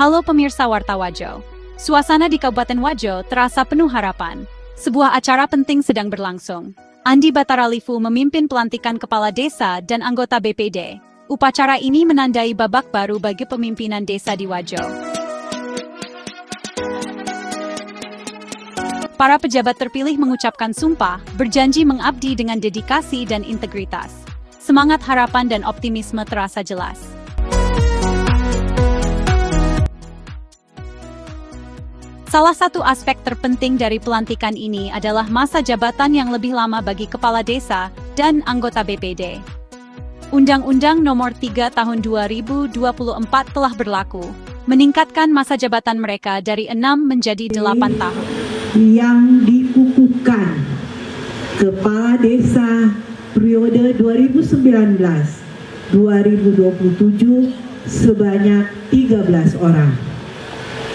Halo pemirsa Warta Wajo. Suasana di Kabupaten Wajo terasa penuh harapan. Sebuah acara penting sedang berlangsung. Andi Bataralifu memimpin pelantikan kepala desa dan anggota BPD. Upacara ini menandai babak baru bagi pemimpinan desa di Wajo. Para pejabat terpilih mengucapkan sumpah, berjanji mengabdi dengan dedikasi dan integritas. Semangat harapan dan optimisme terasa jelas. Salah satu aspek terpenting dari pelantikan ini adalah masa jabatan yang lebih lama bagi kepala desa dan anggota BPD. Undang-Undang Nomor 3 Tahun 2024 telah berlaku, meningkatkan masa jabatan mereka dari 6 menjadi 8 tahun. Yang dikukuhkan kepala desa periode 2019-2027 sebanyak 13 orang.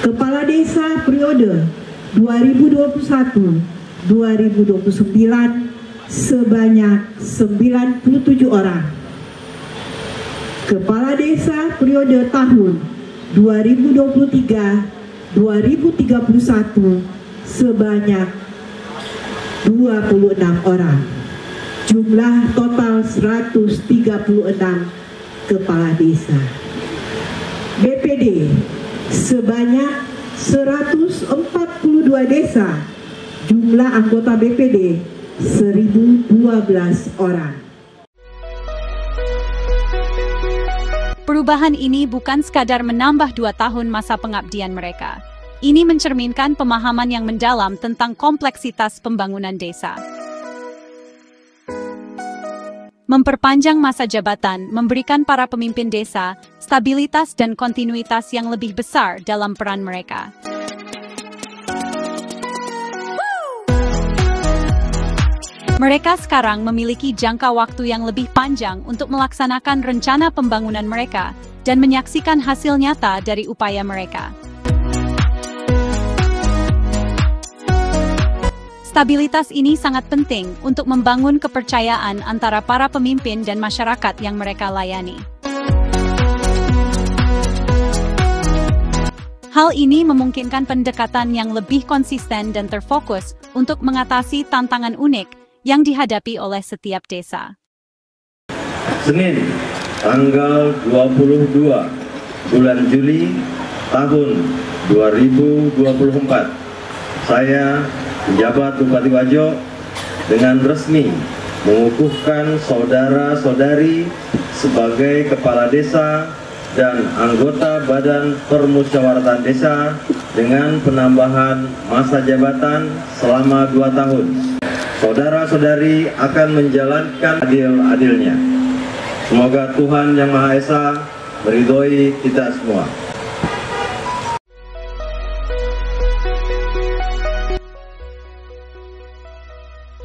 Kepala desa periode 2021-2029 sebanyak 97 orang. Kepala desa periode tahun 2023-2031 sebanyak 26 orang. Jumlah total 136 kepala desa. BPD sebanyak 142 desa, jumlah anggota BPD 1012 orang. Perubahan ini bukan sekadar menambah 2 tahun masa pengabdian mereka. Ini mencerminkan pemahaman yang mendalam tentang kompleksitas pembangunan desa. Memperpanjang masa jabatan memberikan para pemimpin desa stabilitas dan kontinuitas yang lebih besar dalam peran mereka. Mereka sekarang memiliki jangka waktu yang lebih panjang untuk melaksanakan rencana pembangunan mereka dan menyaksikan hasil nyata dari upaya mereka. Stabilitas ini sangat penting untuk membangun kepercayaan antara para pemimpin dan masyarakat yang mereka layani. Hal ini memungkinkan pendekatan yang lebih konsisten dan terfokus untuk mengatasi tantangan unik yang dihadapi oleh setiap desa. Senin, tanggal 22 bulan Juli tahun 2024, saya penjabat Bupati Wajo dengan resmi mengukuhkan saudara-saudari sebagai kepala desa dan anggota Badan Permusyawaratan Desa dengan penambahan masa jabatan selama 2 tahun. Saudara-saudari akan menjalankan adil-adilnya. Semoga Tuhan Yang Maha Esa meridhoi kita semua.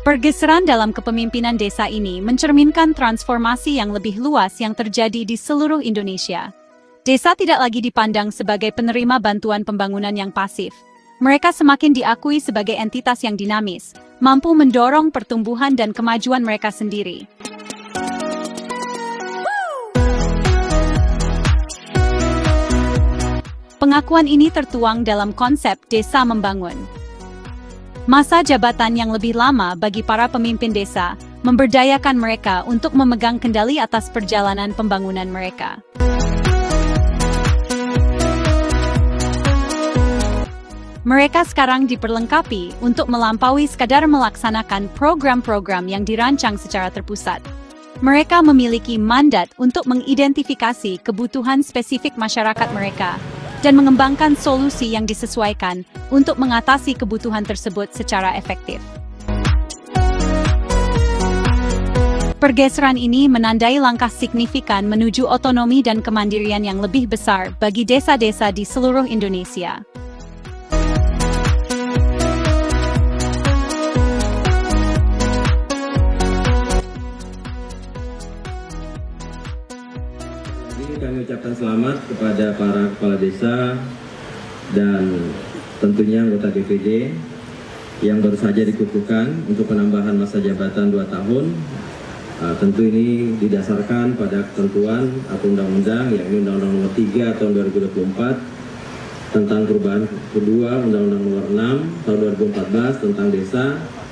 Pergeseran dalam kepemimpinan desa ini mencerminkan transformasi yang lebih luas yang terjadi di seluruh Indonesia. Desa tidak lagi dipandang sebagai penerima bantuan pembangunan yang pasif. Mereka semakin diakui sebagai entitas yang dinamis, mampu mendorong pertumbuhan dan kemajuan mereka sendiri. Pengakuan ini tertuang dalam konsep desa membangun. Masa jabatan yang lebih lama bagi para pemimpin desa memberdayakan mereka untuk memegang kendali atas perjalanan pembangunan mereka. Mereka sekarang diperlengkapi untuk melampaui sekadar melaksanakan program-program yang dirancang secara terpusat. Mereka memiliki mandat untuk mengidentifikasi kebutuhan spesifik masyarakat mereka dan mengembangkan solusi yang disesuaikan untuk mengatasi kebutuhan tersebut secara efektif. Pergeseran ini menandai langkah signifikan menuju otonomi dan kemandirian yang lebih besar bagi desa-desa di seluruh Indonesia. Kami ucapkan selamat kepada para kepala desa dan tentunya anggota BPD yang baru saja dikukuhkan untuk penambahan masa jabatan 2 tahun. Tentu ini didasarkan pada ketentuan atau undang-undang, yakni Undang-Undang Nomor 3 tahun 2024 tentang perubahan kedua Undang-Undang Nomor 6 Tahun 2014 tentang desa.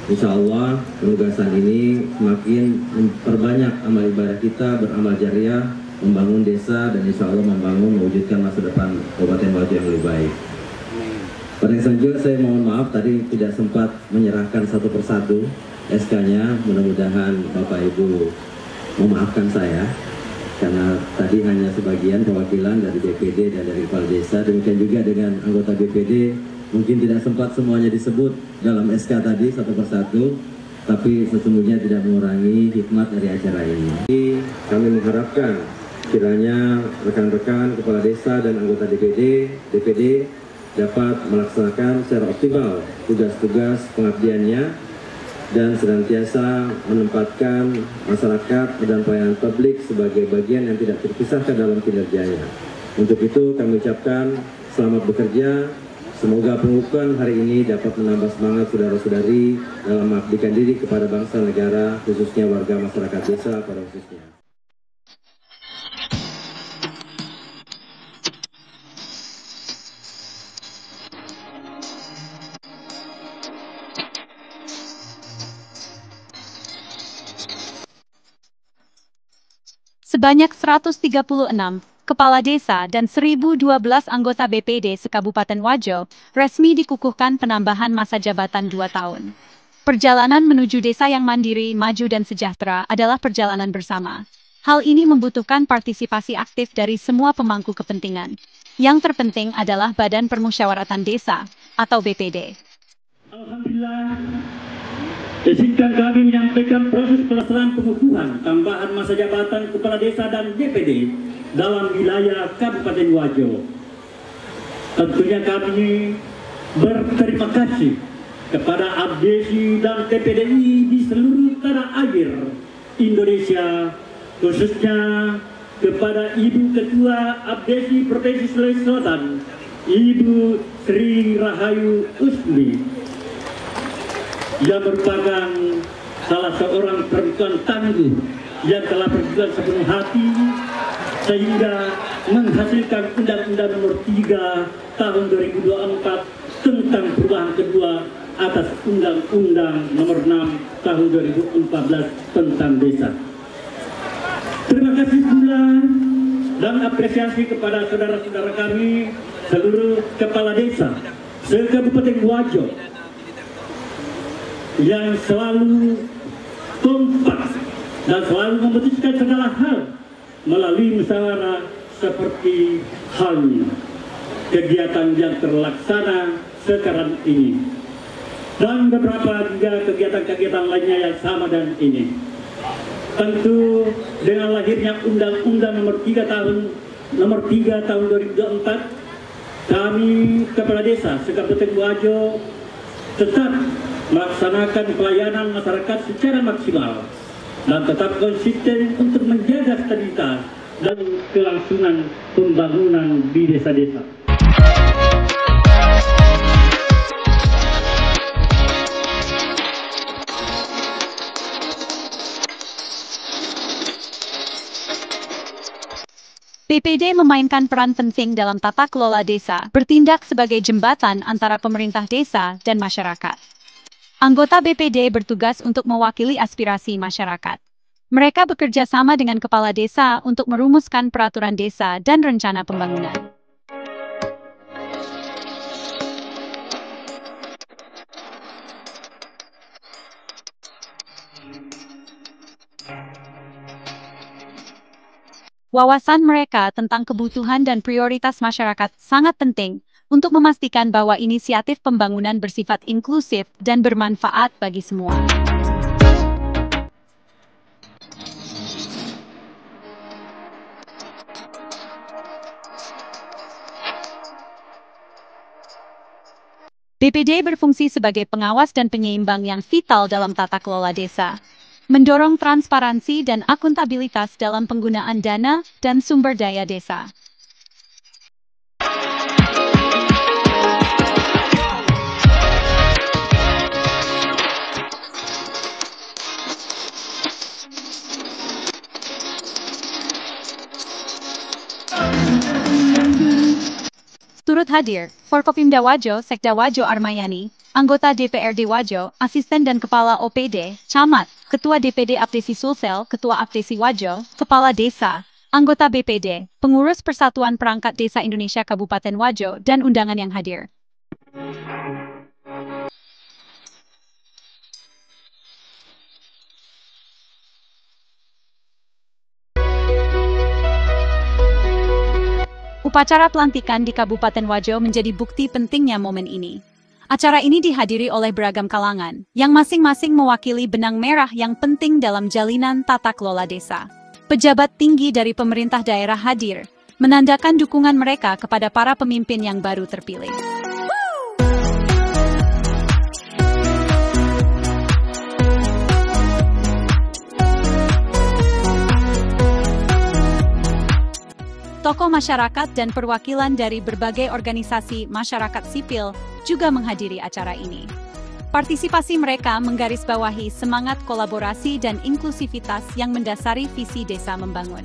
Insya Allah penugasan ini semakin memperbanyak amal ibadah kita, beramal jariah, membangun desa, dan insya Allah mewujudkan masa depan Kabupaten Wajo yang lebih baik. Pada kesempatan juga saya mohon maaf tadi tidak sempat menyerahkan satu persatu SK-nya. Mudah-mudahan Bapak Ibu memaafkan saya karena tadi hanya sebagian perwakilan dari BPD dan dari kepala desa. Demikian juga dengan anggota BPD, mungkin tidak sempat semuanya disebut dalam SK tadi satu persatu, tapi sesungguhnya tidak mengurangi hikmat dari acara ini. Kami mengharapkan kiranya rekan-rekan kepala desa dan anggota DPD dapat melaksanakan secara optimal tugas-tugas pengabdiannya dan senantiasa menempatkan masyarakat dan pelayanan publik sebagai bagian yang tidak terpisahkan dalam kinerjanya. Untuk itu kami ucapkan selamat bekerja. Semoga pengukuhan hari ini dapat menambah semangat saudara-saudari dalam mengabdikan diri kepada bangsa negara, khususnya warga masyarakat desa pada khususnya. Sebanyak 136 kepala desa dan 1.012 anggota BPD se-Kabupaten Wajo resmi dikukuhkan penambahan masa jabatan 2 tahun. Perjalanan menuju desa yang mandiri, maju dan sejahtera adalah perjalanan bersama. Hal ini membutuhkan partisipasi aktif dari semua pemangku kepentingan. Yang terpenting adalah Badan Permusyawaratan Desa atau BPD. Alhamdulillah, izinkan kami menyampaikan proses pelaksanaan pengukuhan tambahan masa jabatan kepala desa dan DPD dalam wilayah Kabupaten Wajo. Tentunya kami berterima kasih kepada abdesi dan TPDI di seluruh tanah air Indonesia, khususnya kepada Ibu Ketua Abdesi Provinsi Sulawesi Selatan, Ibu Sri Rahayu Usmi, yang merupakan salah seorang perempuan tangguh yang telah berjuang sepenuh hati sehingga menghasilkan Undang-Undang Nomor 3 Tahun 2024 tentang perubahan kedua atas Undang-Undang Nomor 6 Tahun 2014 tentang desa. Terima kasih pula dan apresiasi kepada saudara-saudara kami seluruh kepala desa se-Kabupaten Wajo yang selalu kompak dan selalu memutuskan segala hal melalui musyawarah seperti halnya kegiatan yang terlaksana sekarang ini dan beberapa juga kegiatan-kegiatan lainnya yang sama dan ini. Tentu dengan lahirnya Undang-Undang Nomor 3 Tahun 2024, kami kepala desa se-Kabupaten Wajo tetap melaksanakan pelayanan masyarakat secara maksimal dan tetap konsisten untuk menjaga stabilitas dan kelangsungan pembangunan di desa-desa. BPD memainkan peran penting dalam tata kelola desa, bertindak sebagai jembatan antara pemerintah desa dan masyarakat. Anggota BPD bertugas untuk mewakili aspirasi masyarakat. Mereka bekerja sama dengan kepala desa untuk merumuskan peraturan desa dan rencana pembangunan. Wawasan mereka tentang kebutuhan dan prioritas masyarakat sangat penting untuk memastikan bahwa inisiatif pembangunan bersifat inklusif dan bermanfaat bagi semua. BPD berfungsi sebagai pengawas dan penyeimbang yang vital dalam tata kelola desa, mendorong transparansi dan akuntabilitas dalam penggunaan dana dan sumber daya desa. Turut hadir, Forkopimda Wajo, Sekda Wajo Armayani, anggota DPRD Wajo, asisten dan kepala OPD, camat, ketua DPD Apdesi Sulsel, ketua Apdesi Wajo, kepala desa, anggota BPD, pengurus Persatuan Perangkat Desa Indonesia Kabupaten Wajo, dan undangan yang hadir. Upacara pelantikan di Kabupaten Wajo menjadi bukti pentingnya momen ini. Acara ini dihadiri oleh beragam kalangan, yang masing-masing mewakili benang merah yang penting dalam jalinan tata kelola desa. Pejabat tinggi dari pemerintah daerah hadir, menandakan dukungan mereka kepada para pemimpin yang baru terpilih. Tokoh masyarakat dan perwakilan dari berbagai organisasi masyarakat sipil juga menghadiri acara ini. Partisipasi mereka menggarisbawahi semangat kolaborasi dan inklusivitas yang mendasari visi Desa Membangun.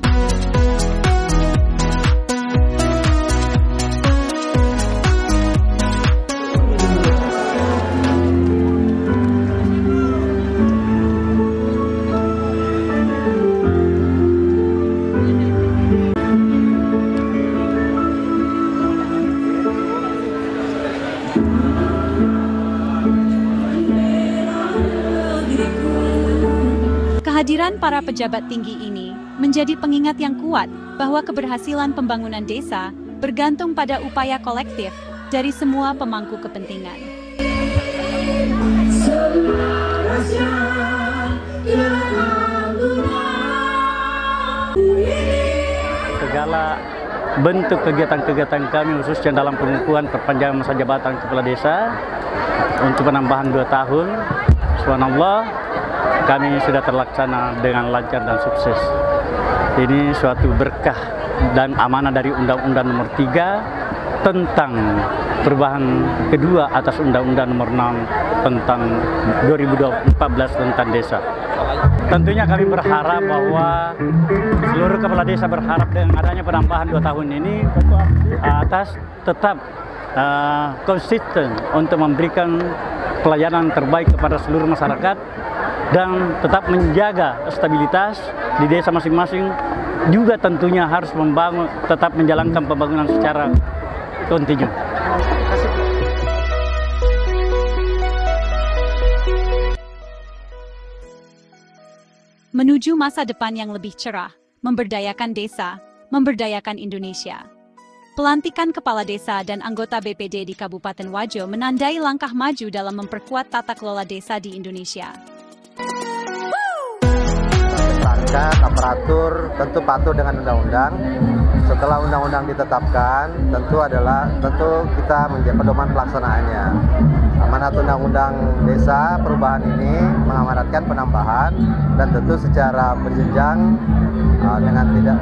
Kehadiran para pejabat tinggi ini menjadi pengingat yang kuat bahwa keberhasilan pembangunan desa bergantung pada upaya kolektif dari semua pemangku kepentingan. Segala bentuk kegiatan-kegiatan kami khususnya dalam pengukuhan perpanjangan masa jabatan kepala desa untuk penambahan 2 tahun, subhanallah, kami sudah terlaksana dengan lancar dan sukses. Ini suatu berkah dan amanah dari Undang-Undang Nomor 3 tentang perubahan kedua atas Undang-Undang Nomor 6 tentang 2014 tentang desa. Tentunya kami berharap bahwa seluruh kepala desa berharap dengan adanya penambahan 2 tahun ini atas tetap konsisten untuk memberikan pelayanan terbaik kepada seluruh masyarakat dan tetap menjaga stabilitas di desa masing-masing, juga tentunya harus tetap menjalankan pembangunan secara kontinu. Menuju masa depan yang lebih cerah, memberdayakan desa, memberdayakan Indonesia. Pelantikan kepala desa dan anggota BPD di Kabupaten Wajo menandai langkah maju dalam memperkuat tata kelola desa di Indonesia. Perangkat, aparatur tentu patuh dengan undang-undang. Setelah undang-undang ditetapkan, tentu kita menjadi pedoman pelaksanaannya. Amanat undang-undang desa perubahan ini mengamanatkan penambahan dan tentu secara berjenjang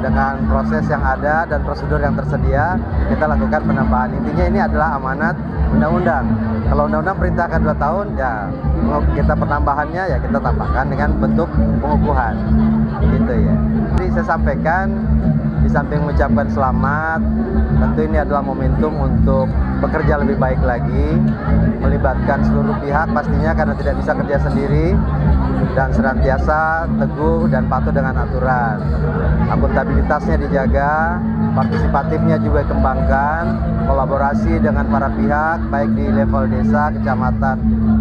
dengan proses yang ada dan prosedur yang tersedia kita lakukan penambahan. Intinya ini adalah amanat undang-undang. Kalau undang-undang perintahkan 2 tahun, ya kita penambahannya ya kita tambahkan dengan bentuk pengukuhan, gitu ya. Jadi saya sampaikan di samping mengucapkan selamat, tentu ini adalah momentum untuk bekerja lebih baik lagi, melibatkan seluruh pihak pastinya karena tidak bisa kerja sendiri, dan senantiasa teguh dan patuh dengan aturan. Akuntabilitasnya dijaga, partisipatifnya juga dikembangkan, kolaborasi dengan para pihak baik di level desa, kecamatan,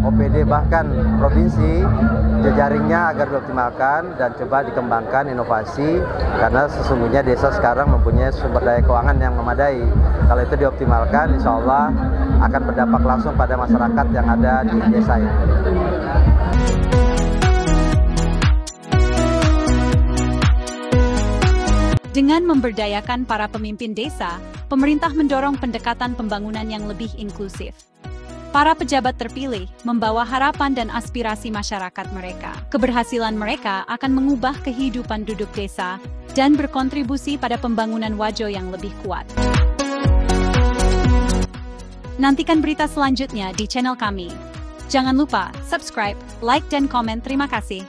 OPD bahkan provinsi, jejaringnya agar dioptimalkan dan coba dikembangkan inovasi karena sesungguhnya desa sekarang mempunyai sumber daya keuangan yang memadai. Kalau itu dioptimalkan, insya Allah akan berdampak langsung pada masyarakat yang ada di desa ini. Dengan memberdayakan para pemimpin desa, pemerintah mendorong pendekatan pembangunan yang lebih inklusif. Para pejabat terpilih membawa harapan dan aspirasi masyarakat mereka. Keberhasilan mereka akan mengubah kehidupan duduk desa dan berkontribusi pada pembangunan Wajo yang lebih kuat. Nantikan berita selanjutnya di channel kami. Jangan lupa subscribe, like, dan komen. Terima kasih.